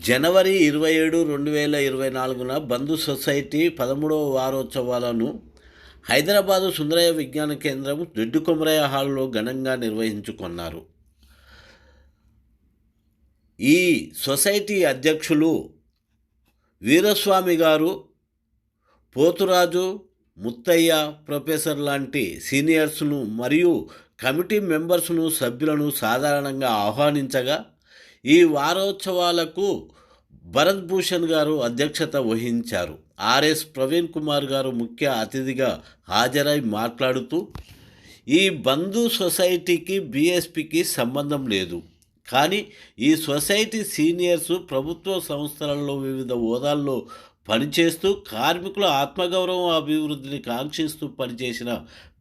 జనవరి 27, 2024 బంధు society 13వ వారోత్సవాలను Hyderabad Sundarayya విజ్ఞాన కేంద్రం దొడ్డి కొమరయ్య హాల్లో ఘనంగా నిర్వహించుకున్నారు. ఈ సొసైటీ అధ్యక్షులు వీరస్వామి గారు, పోతురాజు, ముత్తయ్య, ప్రొఫెసర్ లాంటి సీనియర్స్ను మరియు కమిటీ మెంబర్స్ను, సభ్యులను సాధారణంగా ఆహ్వానించగా ఈ వారోత్సవాలకు భరత్ భూషణ్ గారు అధ్యక్షత వహించారు. ఆర్ఎస్ ప్రవీణ్ కుమార్ గారు ముఖ్య అతిథిగా హాజరై మాట్లాడుతూ, ఈ బంధు సొసైటీకి బీఎస్పీకి సంబంధం లేదు, కానీ ఈ సొసైటీ సీనియర్స్ ప్రభుత్వ సంస్థలలో వివిధ హోదాల్లో పనిచేస్తూ కార్మికుల ఆత్మగౌరవం అభివృద్ధిని కాంక్షిస్తూ పనిచేసిన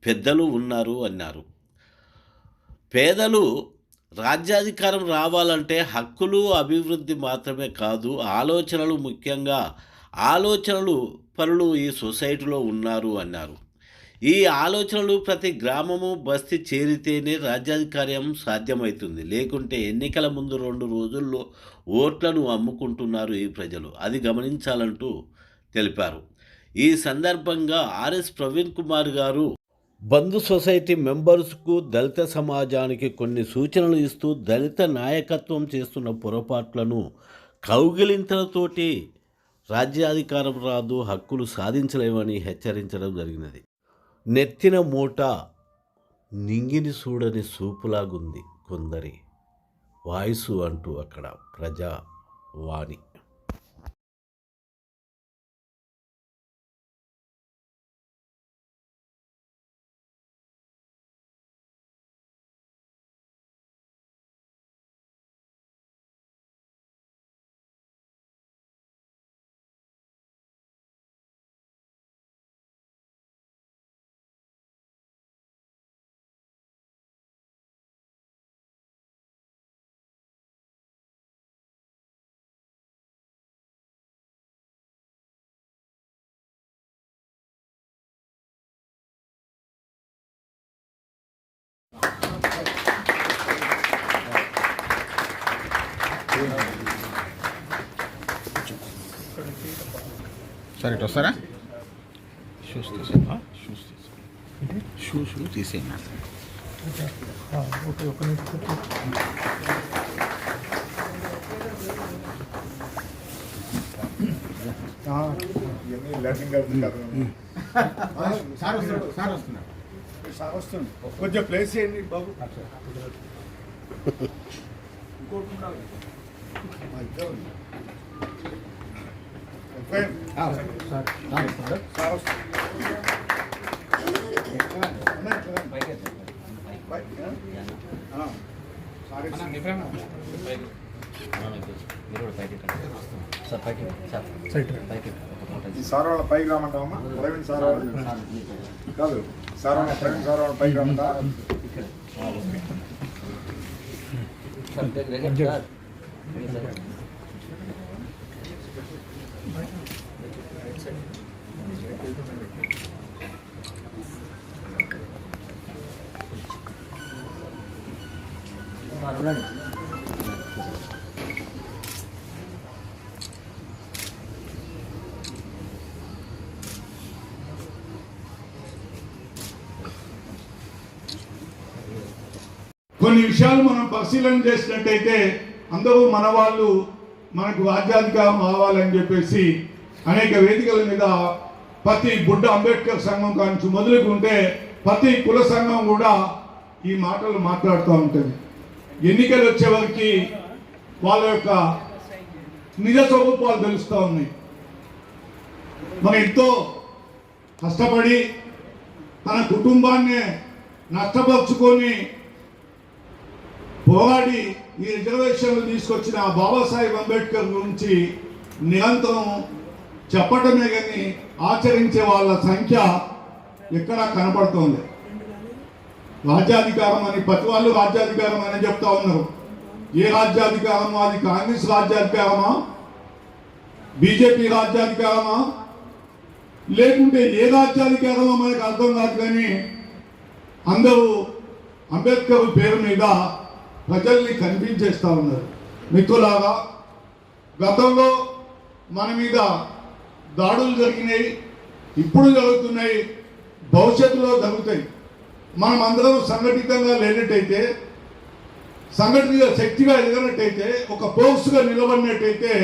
పెద్దలు ఉన్నారు అన్నారు. పేదలు రాజ్యాధికారం రావాలంటే హక్కులు, అభివృద్ధి మాత్రమే కాదు, ఆలోచనలు, ముఖ్యంగా ఆలోచనలు పరులు ఈ సొసైటీలో ఉన్నారు అన్నారు. ఈ ఆలోచనలు ప్రతి గ్రామము, బస్తీ చేరితేనే రాజ్యాధికారం సాధ్యమవుతుంది, లేకుంటే ఎన్నికల ముందు 2 రోజుల్లో ఓట్లను అమ్ముకుంటున్నారు ఈ ప్రజలు, అది గమనించాలంటూ తెలిపారు. ఈ సందర్భంగా ఆర్ఎస్ ప్రవీణ్ కుమార్ గారు బంధు సొసైటీ మెంబర్స్కు, దళిత సమాజానికి కొన్ని సూచనలు ఇస్తూ దళిత నాయకత్వం చేస్తున్న పొరపాట్లను, కౌగిలింతలతోటి రాజ్యాధికారం రాదు, హక్కులు సాధించలేమని హెచ్చరించడం జరిగినది. నెత్తిన మూట నింగిని చూడని సూపులాగుంది కొందరి వాయిసు అంటూ అక్కడ ప్రజావాణి. సరే ఇటు వస్తారా? షూస్ తీసేనా? షూస్ తీసేనా? ఓకే, ఒక నిమిషం. సార్ వస్తుంది కొంచెం ప్లేస్ చేయండి బాబు. సార్ వాళ్ళ పైకి రామంటామమ్మా. ప్రవీణ్ సార్ వాళ్ళు కాదు, సార్ వాళ్ళ ప్రవీణ్ సార్ వాళ్ళ పైకి రామంటా. కొన్ని విషయాలు మనం పరిశీలన చేసినట్టయితే అందరూ మన వాళ్ళు మనకు రాజ్యాధికారం కావాలని చెప్పేసి అనేక వేదికల మీద ప్రతి బుడ్డ అంబేద్కర్ సంఘం కానించి మొదలుకుంటే ప్రతి కుల సంఘం కూడా ఈ మాటలు మాట్లాడుతూ ఉంటుంది. ఎన్నికలు వచ్చేవరకు వాళ్ళ యొక్క నిజ స్వరూపాలు తెలుస్తూ ఉన్నాయి. మనం ఎంతో కష్టపడి తన కుటుంబాన్ని నష్టపరుచుకొని పోరాడి ఈ రిజర్వేషన్లు తీసుకొచ్చిన బాబాసాహెబ్ అంబేద్కర్ గురించి నిరంతరం చెప్పటమే కానీ ఆచరించే వాళ్ళ సంఖ్య ఎక్కడా కనపడుతోంది. రాజ్యాధికారం అని ప్రతి వాళ్ళు రాజ్యాధికారం అని చెప్తా ఉన్నారు. ఏ రాజ్యాధికారమో, అది కాంగ్రెస్ రాజ్యాధికారమా, బీజేపీ రాజ్యాధికారమా, లేకుంటే ఏ రాజ్యాధికారమో మనకు అర్థం కాదు. కానీ అందరూ అంబేద్కర్ పేరు మీద ప్రజల్ని కన్విన్స్ చేస్తూ ఉన్నారు. మిత్రులారా, గతంలో మన మీద దాడులు జరిగినాయి, ఇప్పుడు జరుగుతున్నాయి, భవిష్యత్తులో జరుగుతాయి. మనం అందరం సంఘటితంగా లేనట్టయితే, సంఘటిత శక్తిగా ఎదిగినట్టయితే, ఒక ఫోర్స్గా నిలబడినట్టయితే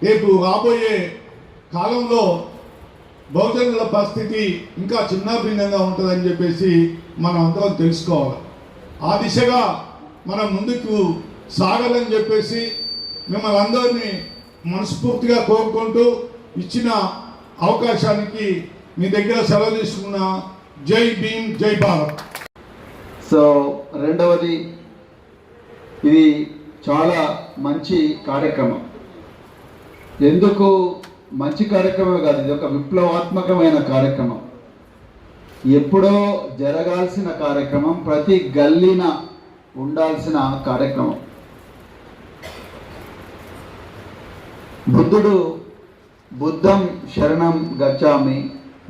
రేపు రాబోయే కాలంలో బహుజనుల పరిస్థితి ఇంకా చిన్నాభిన్నంగా ఉంటుందని చెప్పేసి మనం అందరం తెలుసుకోవాలి. ఆ దిశగా మనం ముందుకు సాగాలని చెప్పేసి మిమ్మల్ని అందరినీ మనస్ఫూర్తిగా కోరుకుంటూ ఇచ్చిన అవకాశానికి మీ దగ్గర సెలవు తీసుకున్న. జై భీమ్, జై భారత్. సో రెండవది, ఇది చాలా మంచి కార్యక్రమం. ఎందుకు మంచి కార్యక్రమం కాదు, ఇది ఒక విప్లవాత్మకమైన కార్యక్రమం. ఎప్పుడో జరగాల్సిన కార్యక్రమం, ప్రతి గల్లీన ఉండాల్సిన కార్యక్రమం. బుద్ధుడు బుద్ధం శరణం గచ్చామి,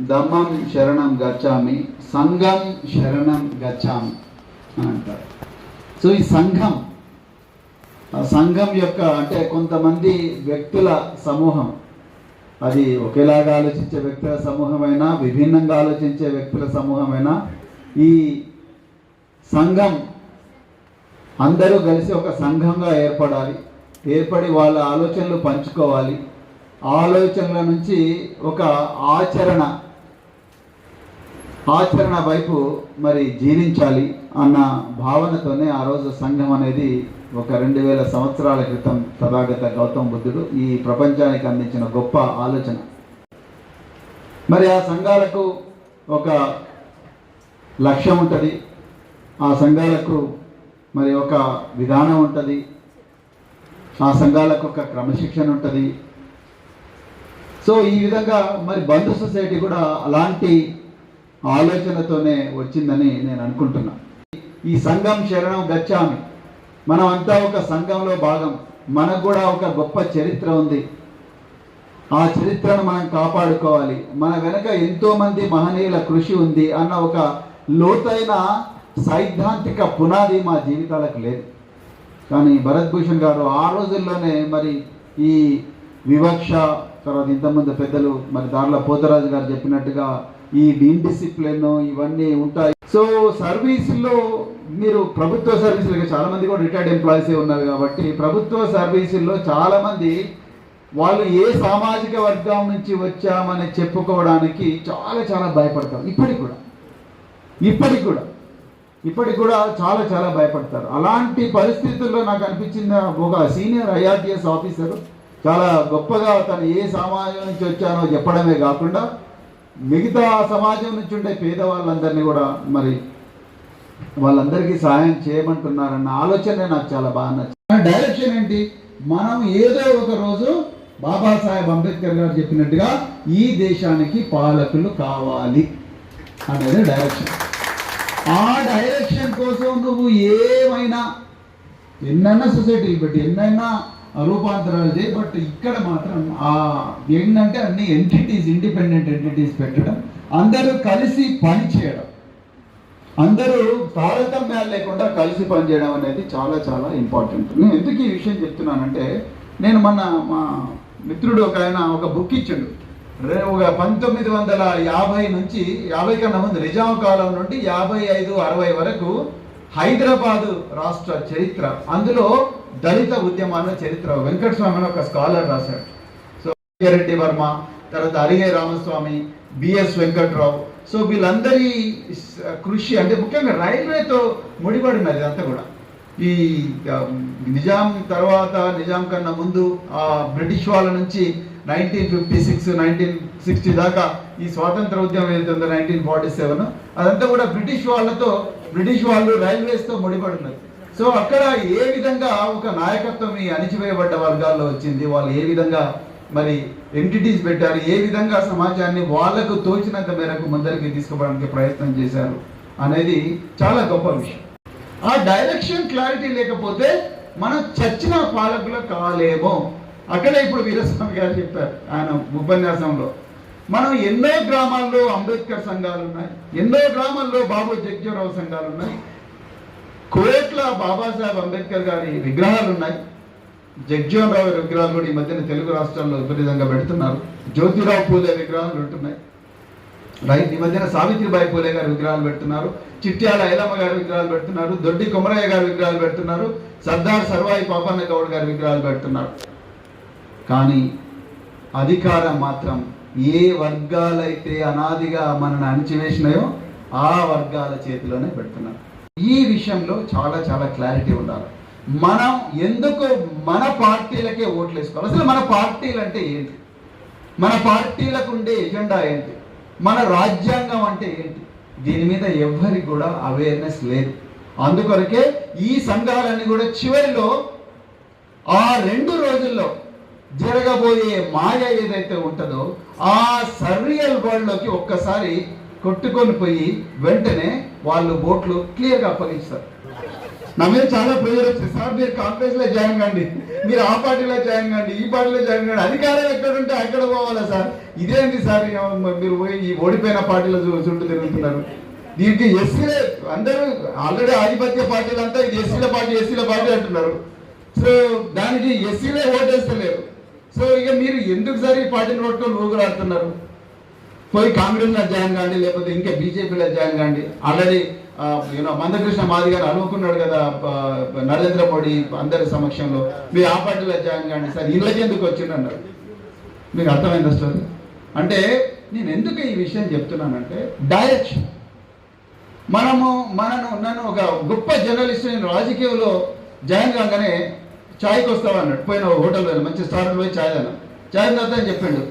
ధమ్మం శరణం గచ్చామి, సంఘం శరణం గచ్చామి అని అంటారు. సో ఈ సంఘం యొక్క అంటే కొంతమంది వ్యక్తుల సమూహం, అది ఒకేలాగా ఆలోచించే వ్యక్తుల సమూహమైనా, విభిన్నంగా ఆలోచించే వ్యక్తుల సమూహమైనా, ఈ సంఘం అందరూ కలిసి ఒక సంఘంగా ఏర్పడి వాళ్ళ ఆలోచనలు పంచుకోవాలి. ఆలోచనల నుంచి ఒక ఆచరణ వైపు మరి జీవించాలి అన్న భావనతోనే ఆ రోజు సంఘం అనేది ఒక 2000 సంవత్సరాల క్రితం తథాగత గౌతమ బుద్ధుడు ఈ ప్రపంచానికి అందించిన గొప్ప ఆలోచన. మరి ఆ సంఘాలకు ఒక లక్ష్యం ఉంటుంది, ఆ సంఘాలకు మరి ఒక విధానం ఉంటుంది, ఆ సంఘాలకు ఒక క్రమశిక్షణ ఉంటుంది. సో ఈ విధంగా మరి బంధు సొసైటీ కూడా అలాంటి ఆలోచనతోనే వచ్చిందని నేను అనుకుంటున్నా. ఈ సంఘం శరణం గచ్చామి, మనం అంతా ఒక సంఘంలో భాగం. మనకు కూడా ఒక గొప్ప చరిత్ర ఉంది, ఆ చరిత్రను మనం కాపాడుకోవాలి. మన వెనక ఎంతోమంది మహనీయుల కృషి ఉంది అన్న ఒక లోతైన సైద్ధాంతిక పునాది మా జీవితాలకు లేదు. కానీ భరత్ భూషణ్ గారు ఆ రోజుల్లోనే మరి ఈ వివక్ష, తర్వాత ఇంతమంది పెద్దలు మరి దార్ల పోతరాజు గారు చెప్పినట్టుగా ఈ డిసిప్లిన్ ఇవన్నీ ఉంటాయి. సో సర్వీసుల్లో మీరు ప్రభుత్వ సర్వీసులు చాలా మంది కూడా రిటైర్డ్ ఎంప్లాయీసే ఉన్నారు కాబట్టి ప్రభుత్వ సర్వీసుల్లో చాలామంది వాళ్ళు ఏ సామాజిక వర్గం నుంచి వచ్చామని చెప్పుకోవడానికి చాలా భయపడతారు. ఇప్పటికి కూడా చాలా భయపడతారు. అలాంటి పరిస్థితుల్లో నాకు అనిపించిన ఒక సీనియర్ IRTS ఆఫీసర్ చాలా గొప్పగా తను ఏ సమాజం నుంచి వచ్చానో చెప్పడమే కాకుండా మిగతా సమాజం నుంచి ఉండే పేదవాళ్ళందరినీ కూడా మరి వాళ్ళందరికీ సహాయం చేయమంటున్నారన్న ఆలోచనే నాకు చాలా బాగా నచ్చింది. డైరెక్షన్ ఏంటి, మనం ఏదో ఒక రోజు బాబాసాహెబ్ అంబేద్కర్ గారు చెప్పినట్టుగా ఈ దేశానికి పాలకులు కావాలి అనేది డైరెక్షన్. ఆ డైరెక్షన్ కోసం నువ్వు ఎన్నైనా సొసైటీలు పెట్టి ఎన్నైనా రూపాంతరాలు చేయి, బట్ ఇక్కడ మాత్రం ఏంటంటే అన్ని ఇండిపెండెంట్ ఎంటిటీస్ పెట్టడం, అందరూ కలిసి పని చేయడం, అందరూ తారతమ్యాలు లేకుండా కలిసి పనిచేయడం అనేది చాలా ఇంపార్టెంట్. నేను ఎందుకు ఈ విషయం చెప్తున్నానంటే, నేను మా మిత్రుడు ఒక బుక్ ఇచ్చాడు. 1950 నుంచి 50 కన్నా ముందు నిజాం కాలం నుండి 55-60 వరకు హైదరాబాదు రాష్ట్ర చరిత్ర, అందులో దళిత ఉద్యమాల చరిత్ర వెంకటస్వామి అని ఒక స్కాలర్ రాశాడు. సో రెడ్డి వర్మ, తర్వాత అరిగే రామస్వామి, బిఎస్ వెంకట్రావు, సో వీళ్ళందరి కృషి అంటే ముఖ్యంగా రైల్వేతో ముడిపడినది అంతా కూడా. ఈ నిజాం తర్వాత, నిజాం కన్నా ముందు బ్రిటిష్ వాళ్ళ నుంచి 1956, 1960 దాకా ఈ స్వాతంత్ర ఉద్యమం ఏదైతుందో 1947, అదంతా కూడా బ్రిటిష్ వాళ్ళు రైల్వేస్తో ముడిపడినది. సో అక్కడ ఏ విధంగా ఒక నాయకత్వం ఈ అణిచివేయబడ్డ వర్గాల్లో వచ్చింది, వాళ్ళు ఏ విధంగా మరి ఎంటిటీస్ పెట్టారు, ఏ విధంగా సమాజాన్ని వాళ్ళకు తోచినంత మేరకు ముందరికి తీసుకోవడానికి ప్రయత్నం చేశారు అనేది చాలా గొప్ప విషయం. ఆ డైరెక్షన్ క్లారిటీ లేకపోతే మనం చచ్చిన పాలకులు కాలేమో. అక్కడే ఇప్పుడు వీరస్వామి గారు చెప్పారు ఆయన ఉపన్యాసంలో, మనం ఎన్నో గ్రామాల్లో అంబేద్కర్ సంఘాలు ఉన్నాయి, ఎన్నో గ్రామాల్లో బాబు జగ్జీవరావు సంఘాలు ఉన్నాయి, కోట్ల బాబాసాహెబ్ అంబేద్కర్ గారి విగ్రహాలు ఉన్నాయి. జగ్జీవనరావు విగ్రహాలు కూడా ఈ మధ్యన తెలుగు రాష్ట్రాల్లో విపరీతంగా పెడుతున్నారు. జ్యోతిరావు పూలే విగ్రహాలు ఉంటున్నాయి, రైట్. ఈ మధ్యన సావిత్రిబాయి పూలే గారి విగ్రహాలు పెడుతున్నారు, చిట్యాల ఐలమ్మ గారి విగ్రహాలు పెడుతున్నారు, దొడ్డి కొమరయ్య గారి విగ్రహాలు పెడుతున్నారు, సర్దార్ సర్వాయి పాపన్న గౌడ్ గారి విగ్రహాలు పెడుతున్నారు. కానీ అధికారం మాత్రం ఏ వర్గాలైతే అనాదిగా మనల్ని అణిచివేసినాయో ఆ వర్గాల చేతిలోనే పెడుతున్నారు. ఈ విషయంలో చాలా చాలా క్లారిటీ ఉండాలి. మనం ఎందుకు మన పార్టీలకే ఓట్లు వేసుకోవాలి? అసలు మన పార్టీలు అంటే ఏంటి? మన పార్టీలకు ఉండే ఎజెండా ఏంటి? మన రాజ్యాంగం అంటే ఏంటి? దీని మీద ఎవ్వరికి కూడా అవేర్నెస్ లేదు. అందుకొరకే ఈ సంఘాలన్నీ కూడా చివరిలో ఆ 2 రోజుల్లో జరగబోయే మాయ ఏదైతే ఉంటుందో ఆ సర్రియల్ వరల్డ్లోకి ఒక్కసారి కొట్టుకొని పోయి వెంటనే వాళ్ళు బోట్లు క్లియర్గా అప్పగించారు. నా మీద చాలా ప్రెజర్ వచ్చింది, సార్ మీరు కాంగ్రెస్లో జాయిన్ కండి, మీరు ఆ పార్టీలో జాయిన్ కండి, ఈ పార్టీలో జాయిన్ కండి, అధికారం ఎక్కడుంటే అక్కడ పోవాలా సార్? ఇదేంటి సార్ మీరు పోయి ఈ ఓడిపోయిన పార్టీలో చుట్టూ తిరుగుతున్నారు? దీనికి ఎస్సీలే అందరూ ఆల్రెడీ ఆధిపత్య పార్టీలు అంతా ఇది ఎస్సీల పార్టీ అంటున్నారు. సో దానికి ఎస్సీలే ఓటేస్తలేరు. సో ఇక మీరు ఎందుకు సార్ ఈ పార్టీని పట్టుకొని ఊగులాడుతున్నారు? పోయి కాంగ్రెస్లో జాయిన్ కాండి, లేకపోతే ఇంకా బీజేపీలో జాయిన్ కాండి. ఆల్రెడీ మందకృష్ణ మాది గారు అనుకున్నాడు కదా నరేంద్ర మోడీ అందరి సమక్షంలో, మీరు ఆ పార్టీలో జాయిన్ కాండి సార్, ఇళ్ళకి ఎందుకు వచ్చిందన్నారు. మీకు అర్థమైంది స్టోరీ? అంటే నేను ఎందుకు ఈ విషయం చెప్తున్నానంటే డైరెక్షన్. నన్ను ఒక గొప్ప జర్నలిస్ట్ నేను రాజకీయంలో జాయిన్ కాగానే ఛాయ్కి వస్తావా అన్నాడు. పోయిన హోటల్లో మంచి స్టార్లో పోయి ఛాయ్ అన్నాను. ఛాయ్ తాత అని చెప్పిండు.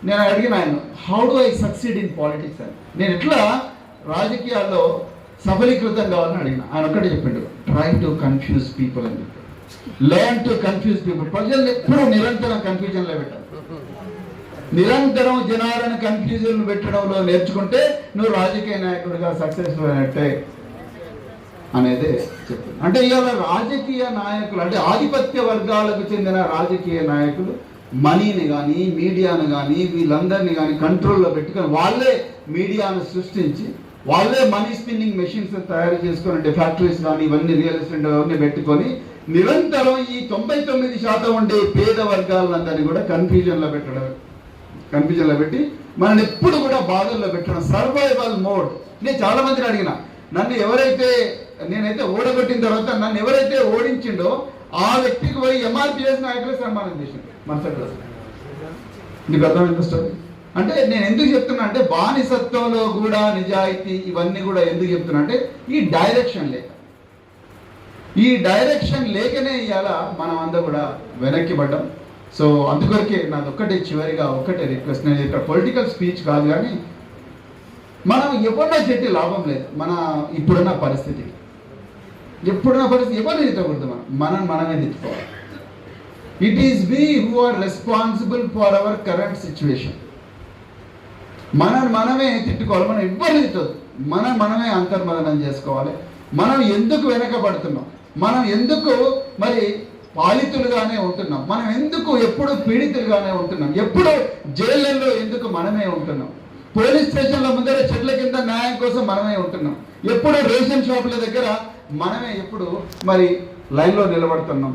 నేను అడిగిన ఆయన, how do I succeed in politics అని, నేను ఎట్లా రాజకీయాల్లో సఫలీకృతం కావాలని అడిగిన. ఆయన ఒక్కటే చెప్పిండు, ట్రై టు కన్ఫ్యూజ్ పీపుల్ అని చెప్పాడు. Learn to confuse people. ప్రజల్ని ఎప్పుడూ నిరంతరం కన్ఫ్యూజన్లో పెట్టాలి. నిరంతరం జనాలను కన్ఫ్యూజన్ పెట్టడంలో నేర్చుకుంటే నువ్వు రాజకీయ నాయకుడిగా సక్సెస్ఫుల్ అయినట్టే అనేది చెప్తుంది. అంటే ఇవాళ రాజకీయ నాయకులు అంటే ఆధిపత్య వర్గాలకు చెందిన రాజకీయ నాయకులు మనీని కానీ మీడియాను కానీ వీళ్ళందరినీ కానీ కంట్రోల్లో పెట్టుకొని వాళ్ళే మీడియాను సృష్టించి వాళ్ళే మనీ స్పిన్నింగ్ మెషిన్స్ తయారు చేసుకొని అంటే ఫ్యాక్టరీస్ కానీ ఇవన్నీ రియల్ ఎస్టేట్ అవన్నీ పెట్టుకొని నిరంతరం ఈ 99% ఉండే పేద వర్గాలందరినీ కూడా కన్ఫ్యూజన్లో పెట్టి మనల్ని ఎప్పుడు కూడా బాధల్లో పెట్టడం, సర్వైవల్ మోడ్. నేను చాలా మందిని అడిగిన, నేనైతే ఓడగొట్టిన తర్వాత నన్ను ఎవరైతే ఓడించిండో ఆ వ్యక్తికి పోయి ఎంఆర్పిఎస్ నాయకులు సన్మానం చేసింది మరుసటి రోజు. నీకు అర్థమైంది స్టోరీ? అంటే నేను ఎందుకు చెప్తున్నా అంటే బానిసత్వంలో కూడా నిజాయితీ ఇవన్నీ కూడా ఎందుకు చెప్తున్నా అంటే ఈ డైరెక్షన్ లేకనే ఇవాళ మనం అంతా కూడా వెనక్కి పడ్డాం. సో అందుకొరకే నాది చివరిగా ఒకటే రిక్వెస్ట్. నేను ఇక్కడ పొలిటికల్ స్పీచ్ కాదు, కానీ మనం ఎవరినో చెట్టి లాభం లేదు. మన ఇప్పుడున్న పరిస్థితి ఎవరిని తిట్టకూడదు, మనమే తిట్టుకోవాలి. It is we who are responsible for our current situation. మనమే తిట్టుకోవాలి, మనం ఎవ్వరిని తిట్టదు. మనమే అంతర్మదనం చేసుకోవాలి. మనం ఎందుకు వెనకబడుతున్నాం, మనం ఎందుకు మరి పాలితులుగానే ఉంటున్నాం, మనం ఎందుకు ఎప్పుడు పీడితులుగానే ఉంటున్నాం, ఎప్పుడు జైళ్ళల్లో ఎందుకు మనమే ఉంటున్నాం, పోలీస్ స్టేషన్ల ముందర చెట్ల కింద న్యాయం కోసం మనమే ఉంటున్నాం, ఎప్పుడు రేషన్ షాపుల దగ్గర మనమే ఎప్పుడు మరి లైన్లో నిలబడుతున్నాం,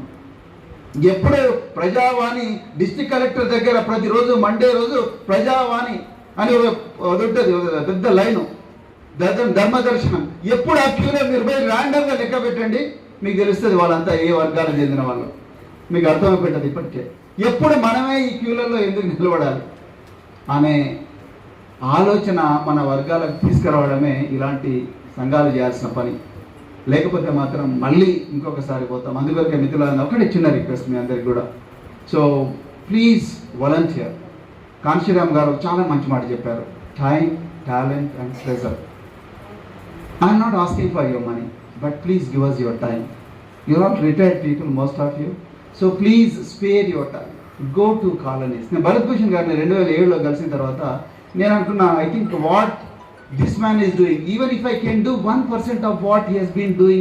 ఎప్పుడు ప్రజావాణి డిస్ట్రిక్ట్ కలెక్టర్ దగ్గర ప్రతిరోజు మండే రోజు ప్రజావాణి అని ఉంటుంది పెద్ద లైను ధర్మదర్శనం, ఎప్పుడు ఆ క్యూలో మీరు పోయి ర్యాండమ్గా లెక్క పెట్టండి, మీకు తెలుస్తుంది వాళ్ళంతా ఏ వర్గాలకు చెందిన వాళ్ళు, మీకు అర్థమైపోతుంది ఇప్పటికే. ఎప్పుడు మనమే ఈ క్యూలలో ఎందుకు నిలబడాలి అనే ఆలోచన మన వర్గాలకు తీసుకురావడమే ఇలాంటి సంఘాలు చేయాల్సిన పని. లేకపోతే మాత్రం మళ్ళీ ఇంకొకసారి పోతాం. అందుకొరకే మిత్రులందరూ ఒకటి చిన్న రిక్వెస్ట్ మీ అందరికి కూడా. So please volunteer. కాంశీరామ్ గారు చాలా మంచి మాట చెప్పారు, time, talent and pressure. I'm not asking for your money, but please give us your time. You're not retired people, most of you. So please spare your time. Go to colonies. నేను భరత్ భూషణ్ గారిని 2007లో కలిసిన తర్వాత నేను అనుకున్నా, I think what this man is doing, even if I can do 1% of what he has been doing